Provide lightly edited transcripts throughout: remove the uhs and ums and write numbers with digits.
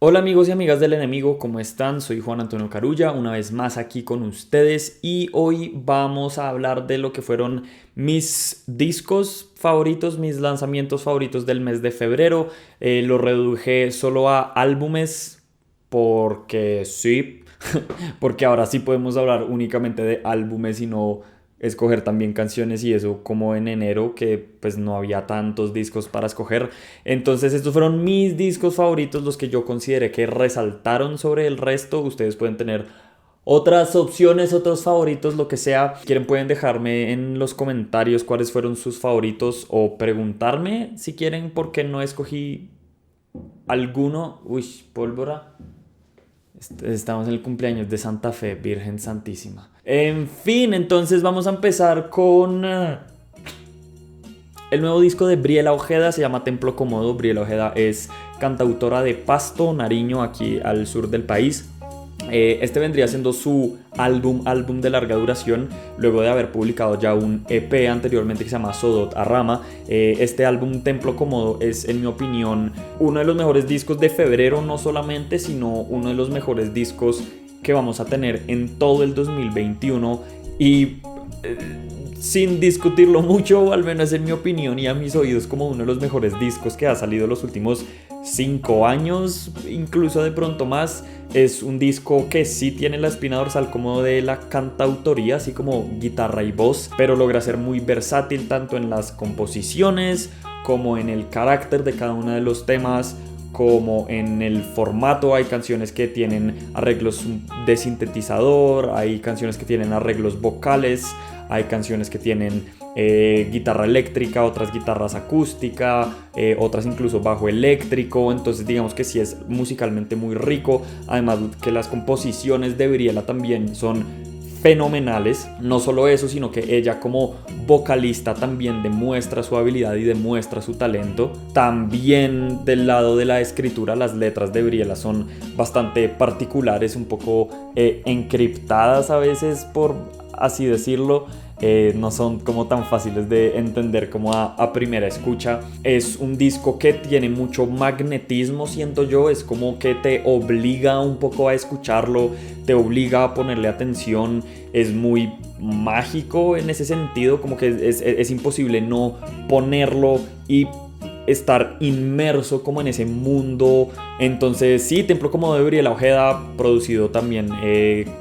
Hola amigos y amigas del enemigo, ¿cómo están? Soy Juan Antonio Carulla, una vez más aquí con ustedes y hoy vamos a hablar de lo que fueron mis discos favoritos, mis lanzamientos favoritos del mes de febrero. Lo reduje solo a álbumes porque sí, porque ahora sí podemos hablar únicamente de álbumes y no escoger también canciones y eso como en enero que pues no había tantos discos para escoger. Entonces estos fueron mis discos favoritos, los que yo consideré que resaltaron sobre el resto. Ustedes pueden tener otras opciones, otros favoritos, lo que sea. Si quieren pueden dejarme en los comentarios cuáles fueron sus favoritos o preguntarme si quieren por qué no escogí alguno. Uy, pólvora. Estamos en el cumpleaños de Santa Fe, Virgen Santísima. En fin, entonces vamos a empezar con el nuevo disco de Briela Ojeda. Se llama Templo Cómodo. Briela Ojeda es cantautora de Pasto, Nariño, aquí al sur del país. Este vendría siendo su álbum de larga duración, luego de haber publicado ya un EP anteriormente que se llama Sodot Arrama. Este álbum Templo Cómodo es, en mi opinión, uno de los mejores discos de febrero, no solamente, sino uno de los mejores discos que vamos a tener en todo el 2021 y sin discutirlo mucho, al menos en mi opinión y a mis oídos, como uno de los mejores discos que ha salido los últimos 5 años, incluso de pronto más. Es un disco que sí tiene la espina dorsal como de la cantautoría, así como guitarra y voz, pero logra ser muy versátil tanto en las composiciones como en el carácter de cada uno de los temas, como en el formato. Hay canciones que tienen arreglos de sintetizador, hay canciones que tienen arreglos vocales, hay canciones que tienen guitarra eléctrica, otras guitarras acústica, otras incluso bajo eléctrico. Entonces digamos que sí es musicalmente muy rico. Además que las composiciones de Briela también son fenomenales. No solo eso, sino que ella como vocalista también demuestra su habilidad y demuestra su talento. También del lado de la escritura, las letras de Briela son bastante particulares, un poco encriptadas a veces, por así decirlo. No son como tan fáciles de entender como a primera escucha. Es un disco que tiene mucho magnetismo, siento yo. Es como que te obliga un poco a escucharlo, te obliga a ponerle atención. Es muy mágico en ese sentido, como que es imposible no ponerlo y estar inmerso como en ese mundo. Entonces sí, Templo Cómodo de Briela Ojeda, producido también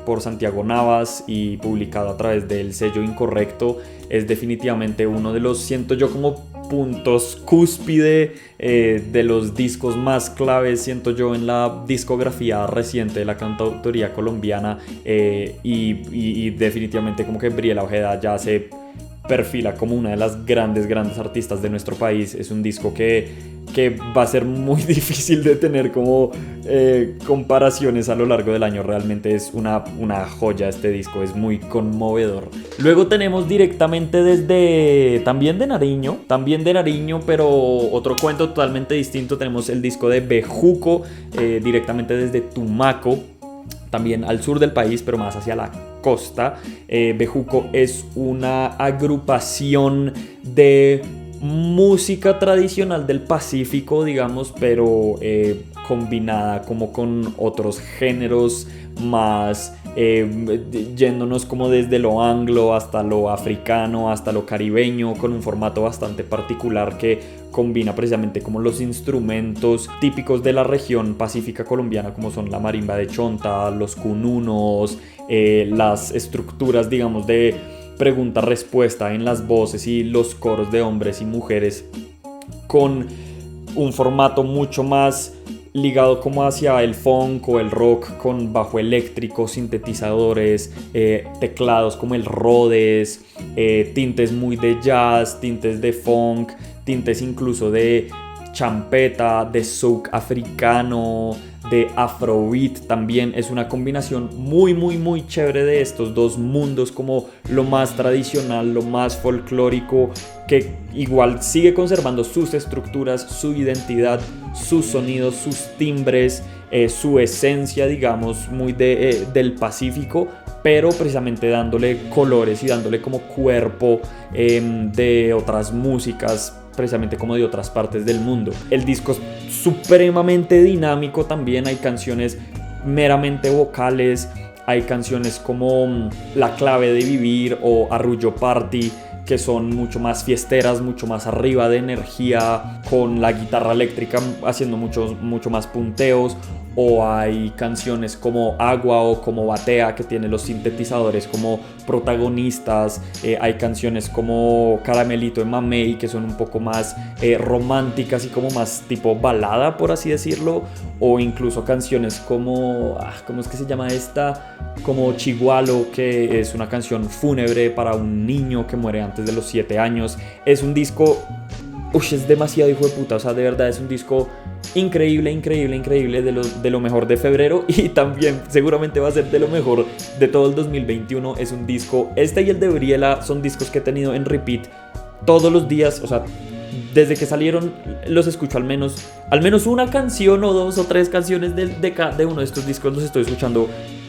por Santiago Navas y publicado a través del sello Incorrecto, es definitivamente uno de los, siento yo, como puntos cúspide de los discos más claves, siento yo, en la discografía reciente de la cantautoría colombiana. Y definitivamente como que Briela Ojeda ya se perfila como una de las grandes artistas de nuestro país. Es un disco que va a ser muy difícil de tener como comparaciones a lo largo del año. Realmente es una joya este disco, es muy conmovedor. Luego tenemos directamente desde también de Nariño, pero otro cuento totalmente distinto. Tenemos el disco de Bejuco, directamente desde Tumaco, también al sur del país, pero más hacia la costa. Bejuco es una agrupación de música tradicional del Pacífico, digamos, pero combinada como con otros géneros más, yéndonos como desde lo anglo hasta lo africano, hasta lo caribeño, con un formato bastante particular que combina precisamente como los instrumentos típicos de la región pacífica colombiana, como son la marimba de chonta, los cununos, las estructuras, digamos, de pregunta-respuesta en las voces y los coros de hombres y mujeres, con un formato mucho más ligado como hacia el funk o el rock, con bajo eléctrico, sintetizadores, teclados como el Rhodes, tintes muy de jazz, tintes de funk, tintes incluso de champeta, de souk africano, de afrobeat. También es una combinación muy chévere de estos dos mundos, como lo más tradicional, lo más folclórico, que igual sigue conservando sus estructuras, su identidad, sus sonidos, sus timbres, su esencia, digamos, muy del Pacífico, pero precisamente dándole colores y dándole como cuerpo de otras músicas precisamente como de otras partes del mundo. El disco es supremamente dinámico también, hay canciones meramente vocales, hay canciones como La clave de vivir o Arrullo Party, que son mucho más fiesteras, mucho más arriba de energía, con la guitarra eléctrica haciendo mucho más punteos. O hay canciones como Agua o como Batea, que tienen los sintetizadores como protagonistas. Hay canciones como Caramelito de Mamey, que son un poco más románticas y como más tipo balada, por así decirlo. O incluso canciones como, ¿cómo es que se llama esta? Como Chigualo, que es una canción fúnebre para un niño que muere antes de los 7 años. Es un disco, es demasiado hijo de puta, o sea, de verdad es un disco increíble, de lo mejor de febrero, y también seguramente va a ser de lo mejor de todo el 2021. Es un disco, este y el de Briela son discos que he tenido en repeat todos los días, o sea, desde que salieron los escucho al menos una canción o 2 o 3 canciones de uno de estos discos, los estoy escuchando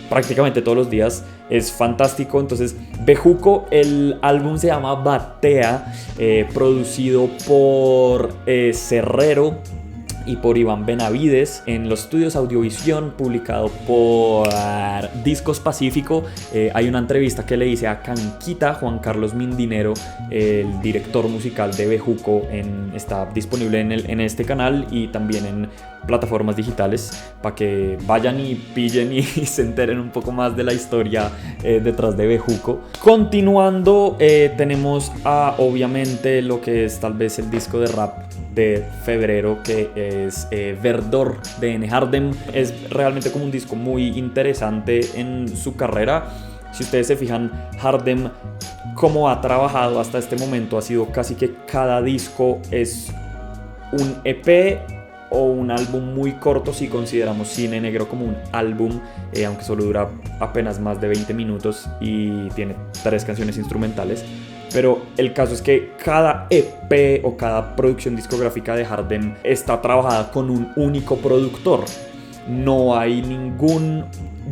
prácticamente todos los días. Es fantástico. Entonces, Bejuco, el álbum se llama Batea, producido por Cerrero y por Iván Benavides en los estudios Audiovisión, publicado por Discos Pacífico. Hay una entrevista que le hice a Canquita, Juan Carlos Mindinero, el director musical de Bejuco, está disponible en este canal y también en plataformas digitales, para que vayan y pillen y se enteren un poco más de la historia detrás de Bejuco. Continuando, tenemos obviamente lo que es tal vez el disco de rap de febrero, que es Verdor de N. Hardem. Es realmente como un disco muy interesante en su carrera. Si ustedes se fijan, Hardem, como ha trabajado hasta este momento, ha sido casi que cada disco es un EP o un álbum muy corto, si consideramos Cine Negro como un álbum, aunque solo dura apenas más de 20 minutos y tiene 3 canciones instrumentales. Pero el caso es que cada EP o cada producción discográfica de Hardem está trabajada con un único productor. No hay ningún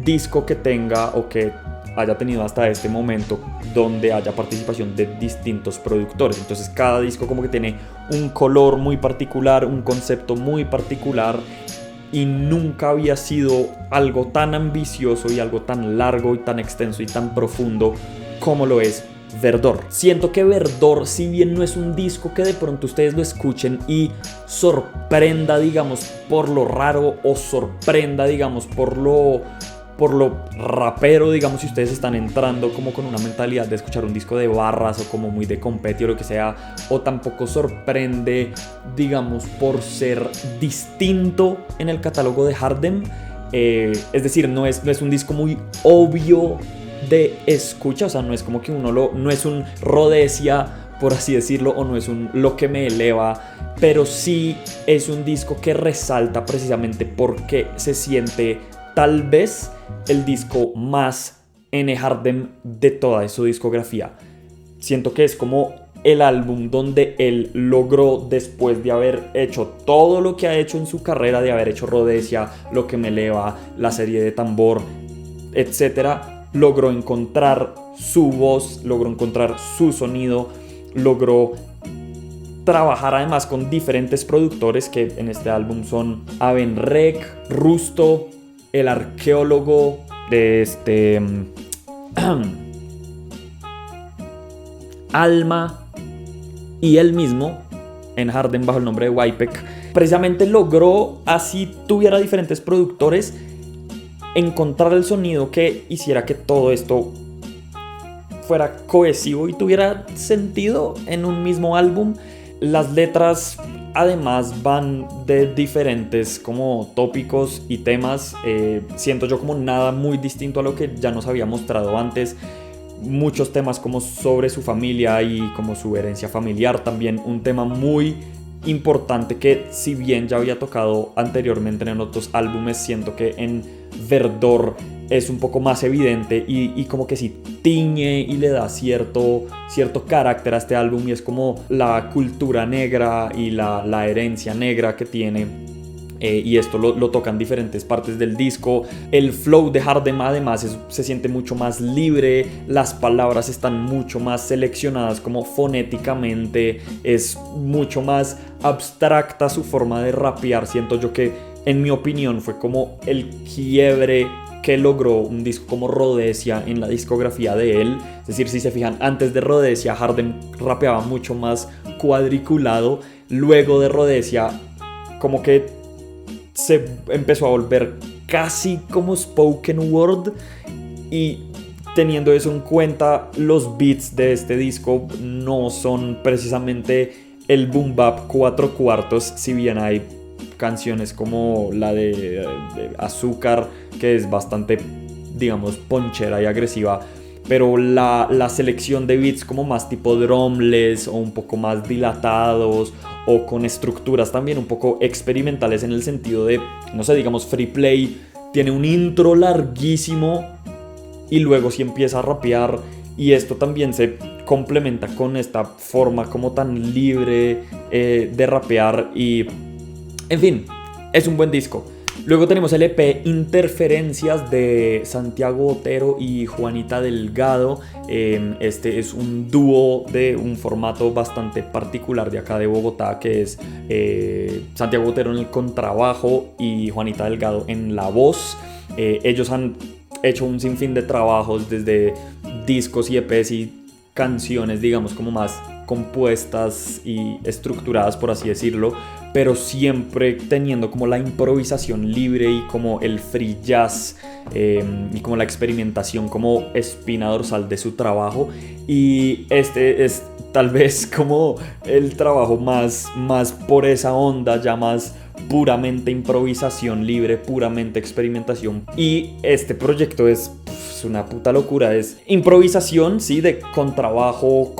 disco que tenga o que haya tenido hasta este momento donde haya participación de distintos productores. Entonces cada disco como que tiene un color muy particular, un concepto muy particular, y nunca había sido algo tan ambicioso y algo tan largo y tan extenso y tan profundo como lo es Verdor. Siento que Verdor, si bien no es un disco que de pronto ustedes lo escuchen y sorprenda, digamos, por lo raro, o sorprenda, digamos, por lo rapero, digamos, si ustedes están entrando como con una mentalidad de escuchar un disco de barras o como muy de competi o lo que sea, o tampoco sorprende, digamos, por ser distinto en el catálogo de Hardem. Es decir, no es un disco muy obvio de escucha, o sea, no es como que no es un Rhodesia, por así decirlo, o no es un Lo que me eleva, pero sí es un disco que resalta precisamente porque se siente tal vez el disco más N. Hardem de toda su discografía. Siento que es como el álbum donde él logró, después de haber hecho todo lo que ha hecho en su carrera, de haber hecho Rhodesia, Lo que me eleva, la serie de Tambor, etcétera, logró encontrar su voz, logró encontrar su sonido, logró trabajar además con diferentes productores que en este álbum son Avenrec, Rusto, El Arqueólogo, Alma y él mismo, en Hardem bajo el nombre de Wypec. Precisamente logró, así tuviera diferentes productores, encontrar el sonido que hiciera que todo esto fuera cohesivo y tuviera sentido en un mismo álbum. Las letras además van de diferentes como tópicos y temas, siento yo como nada muy distinto a lo que ya nos había mostrado antes. Muchos temas como sobre su familia y como su herencia familiar, también un tema muy importante que, si bien ya había tocado anteriormente en otros álbumes, siento que en Verdor es un poco más evidente y como que sí tiñe y le da cierto carácter a este álbum, y es como la cultura negra y la herencia negra que tiene y esto lo tocan diferentes partes del disco. El flow de Hardem además se siente mucho más libre, las palabras están mucho más seleccionadas como fonéticamente, es mucho más abstracta su forma de rapear. Siento yo que, en mi opinión, fue como el quiebre que logró un disco como Rhodesia en la discografía de él. Es decir, si se fijan, antes de Rhodesia Hardem rapeaba mucho más cuadriculado. Luego de Rhodesia como que se empezó a volver casi como spoken word, y teniendo eso en cuenta, los beats de este disco no son precisamente el boom bap 4/4, si bien hay canciones como la de Azúcar, que es bastante, digamos, ponchera y agresiva, pero la selección de beats como más tipo drumless o un poco más dilatados o con estructuras también un poco experimentales, en el sentido de, no sé, digamos, Free Play tiene un intro larguísimo y luego sí empieza a rapear, y esto también se complementa con esta forma como tan libre de rapear, y en fin, es un buen disco. Luego tenemos el EP Interferencias de Santiago Otero y Juanita Delgado. Este es un dúo de un formato bastante particular de acá de Bogotá, que es Santiago Otero en el contrabajo y Juanita Delgado en la voz. Ellos han hecho un sinfín de trabajos, desde discos y EPs y canciones, digamos, como más compuestas y estructuradas, por así decirlo, pero siempre teniendo como la improvisación libre y como el free jazz y como la experimentación como espina dorsal de su trabajo. Y este es tal vez como el trabajo más por esa onda, ya más puramente improvisación libre, puramente experimentación. Y este proyecto es una puta locura, es improvisación, sí, de contrabajo,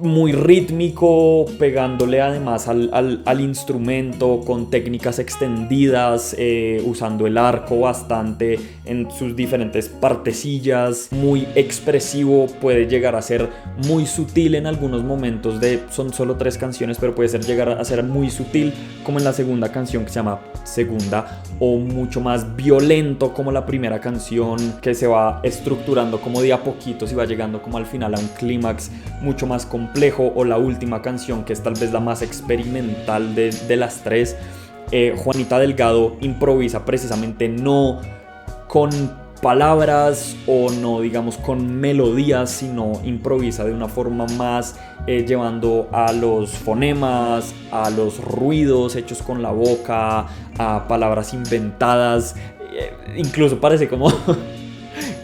muy rítmico, pegándole además al instrumento, con técnicas extendidas, usando el arco bastante en sus diferentes partecillas, muy expresivo, puede llegar a ser muy sutil en algunos momentos, son solo 3 canciones, pero puede llegar a ser muy sutil, como en la segunda canción, que se llama Segunda, o mucho más violento como la primera canción, que se va estructurando como de a poquitos y va llegando como al final a un clímax mucho más complejo, o la última canción, que es tal vez la más experimental de las 3. Juanita Delgado improvisa precisamente no con palabras o no, digamos, con melodías, sino improvisa de una forma más llevando a los fonemas, a los ruidos hechos con la boca, a palabras inventadas. Incluso parece como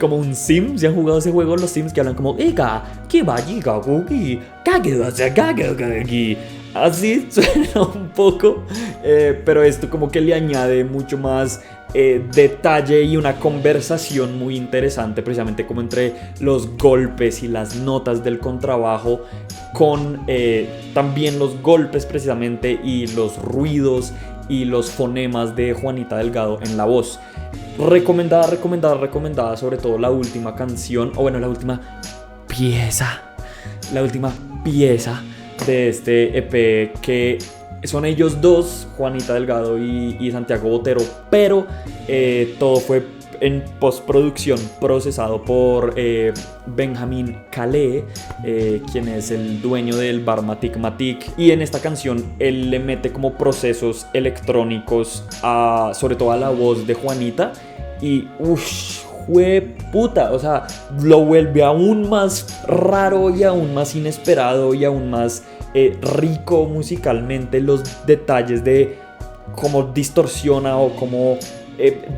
como un Sim. Si han jugado ese juego, los Sims, que hablan como así suena un poco, pero esto como que le añade mucho más detalle y una conversación muy interesante, precisamente como entre los golpes y las notas del contrabajo, con también los golpes precisamente y los ruidos y los fonemas de Juanita Delgado en la voz. Recomendada, sobre todo la última canción, o bueno, la última pieza de este EP, que son ellos dos, Juanita Delgado y Santiago Otero, pero todo fue en postproducción procesado por Benjamin Calais, quien es el dueño del bar Matic Matic, y en esta canción él le mete como procesos electrónicos sobre todo a la voz de Juanita, y puta, o sea, lo vuelve aún más raro y aún más inesperado y aún más rico musicalmente, los detalles de cómo distorsiona o cómo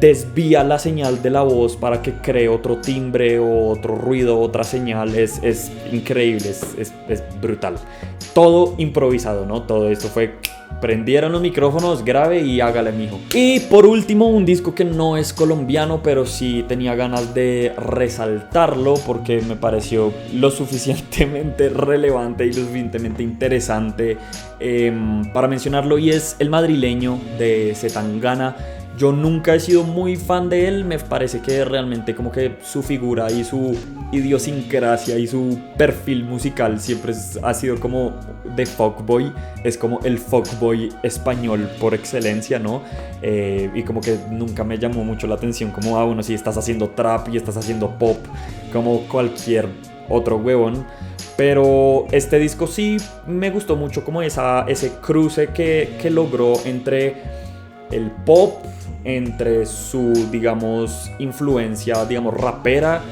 desvía la señal de la voz para que cree otro timbre o otro ruido, otra señal. Es increíble, es brutal. Todo improvisado, ¿no? Todo esto fue: prendieron los micrófonos, grabe y hágale, mijo. Y por último, un disco que no es colombiano, pero sí tenía ganas de resaltarlo porque me pareció lo suficientemente relevante y lo suficientemente interesante para mencionarlo, y es el madrileño de Zetangana. Yo nunca he sido muy fan de él, me parece que realmente como que su figura y su idiosincrasia y su perfil musical siempre ha sido como de fuckboy, es como el fuckboy español por excelencia, ¿no? Y como que nunca me llamó mucho la atención como, bueno, si estás haciendo trap y estás haciendo pop como cualquier otro huevón. Pero este disco sí me gustó mucho como ese cruce que logró entre el pop, entre su, digamos, influencia, digamos, rapera,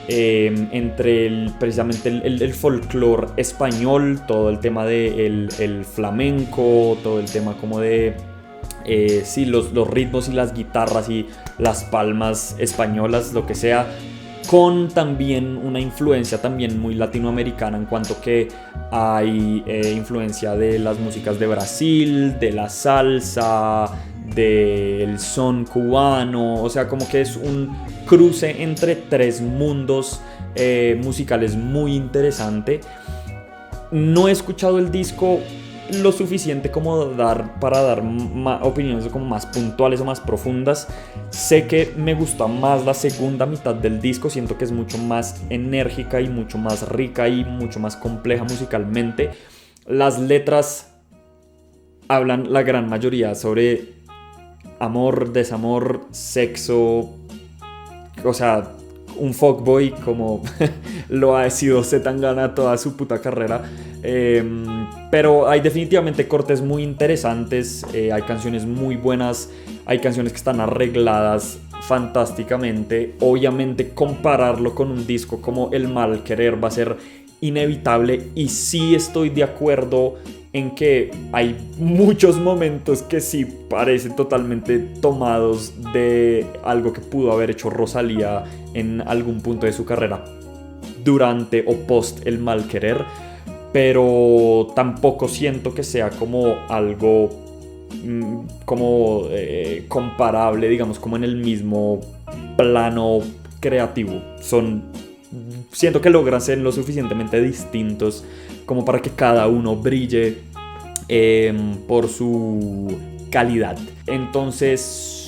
entre precisamente el folclore español, todo el tema del el flamenco, todo el tema como de, sí, los ritmos y las guitarras y las palmas españolas, lo que sea, con también una influencia también muy latinoamericana en cuanto que hay influencia de las músicas de Brasil, de la salsa, del son cubano, o sea, como que es un cruce entre tres mundos musicales muy interesante. No he escuchado el disco lo suficiente como para dar opiniones como más puntuales o más profundas. Sé que me gusta más la segunda mitad del disco, siento que es mucho más enérgica y mucho más rica y mucho más compleja musicalmente. Las letras hablan la gran mayoría sobre amor, desamor, sexo, o sea, un fuckboy como lo ha sido Zetangana toda su puta carrera. Pero hay definitivamente cortes muy interesantes, hay canciones muy buenas, hay canciones que están arregladas fantásticamente. Obviamente compararlo con un disco como El Mal Querer va a ser inevitable, y sí estoy de acuerdo en que hay muchos momentos que sí parecen totalmente tomados de algo que pudo haber hecho Rosalía en algún punto de su carrera durante o post El Mal Querer, pero tampoco siento que sea como algo como comparable, digamos, como en el mismo plano creativo. Siento que logran ser lo suficientemente distintos como para que cada uno brille por su calidad. Entonces,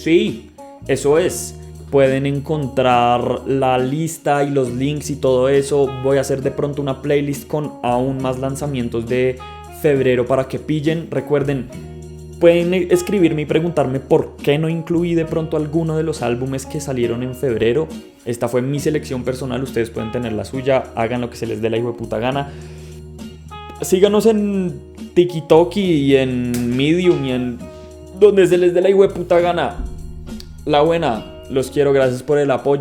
sí, eso es. Pueden encontrar la lista y los links y todo eso. Voy a hacer de pronto una playlist con aún más lanzamientos de febrero para que pillen. Recuerden, pueden escribirme y preguntarme por qué no incluí de pronto alguno de los álbumes que salieron en febrero. Esta fue mi selección personal, ustedes pueden tener la suya. Hagan lo que se les dé la hijueputa gana. Síganos en TikTok y en Medium y en donde se les dé la hijueputa gana. La buena, los quiero, gracias por el apoyo.